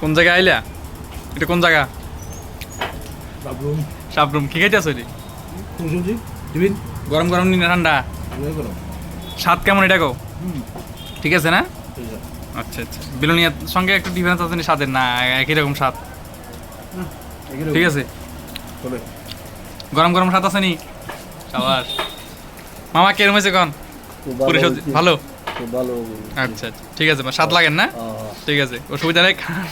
কোন জায়গায় আইলা? এটা কোন জায়গা? সাবরুম সাবরুম। কি খাইতেছো রে? সবজি টিফিন গরম গরম নি না ঠান্ডা? ওই করো স্বাদ কেমন এটা গো? হুম ঠিক আছে না? ঠিক আছে আচ্ছা আচ্ছা, বিলোনিয়ার সঙ্গে একটু ডিফারেন্স আছে নি স্বাদের? না একই রকম স্বাদ? ঠিক আছে। চলে গরম গরম স্বাদ আছে নি? সাবাস। মামা কেরম হয়েছে কন? পরিশোধ ভালো? খুব ভালো আচ্ছা আচ্ছা ঠিক আছে, স্বাদ লাগেন না? ঠিক আছে, অসুবিধা নেই, খান,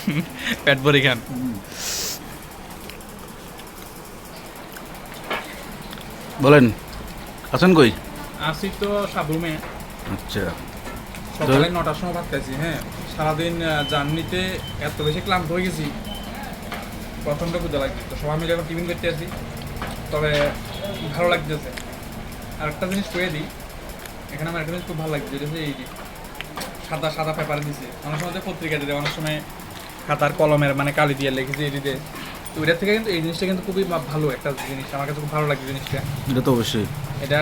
পেট ভরে খান। বলেন আছেন কই? আসি তো সাবরুমে। আচ্ছা সকালে 9টার সময় ভাত খাইছি। হ্যাঁ, সারাদিন জার্নিতে এত বেশি ক্লান্ত হয়ে গেছি, প্রচণ্ড ক্ষুধা লাগছে। তো সবাই মিলে এখন টিফিন করতে আসি, তবে ভালো লাগতেছে। আর একটা জিনিস কয়ে দিই, এখানে আমার একটা জিনিস খুব ভালো লাগছে, যেটা হচ্ছে এই যে সাদা সাদা পেপার দিছে। অনেক সময় তো পত্রিকা দিতে, অনেক সময় খাতার কলমের মানে কালি দিয়ে লিখেছে এটিতে। তো ওইটার থেকে কিন্তু এই জিনিসটা কিন্তু খুবই ভালো একটা জিনিস, আমার কাছে খুব ভালো লাগছে জিনিসটা। এটা তো অবশ্যই এটা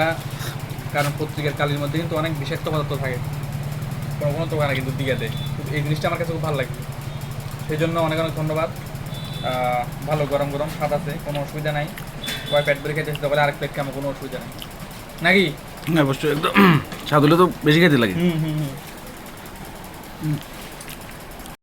কারণ পত্রিকার কালির মধ্যে কিন্তু অনেক বিষাক্ত পদার্থ থাকে, কোনো কোনো দোকানে কিন্তু দিয়ে দেয়। কিন্তু এই জিনিসটা আমার কাছে খুব ভালো লাগছে, সেই জন্য অনেক অনেক ধন্যবাদ। ভালো গরম গরম স্বাদ আছে, কোনো অসুবিধা নাই। সবাই পেট ভরে খেতে আসতে পারে, আরেক প্লেট কেমন, কোনো অসুবিধা নেই নাকি? অবশ্যই একদম স্বাদ হলে তো বেশি খেতে লাগে হুম হুম হুম।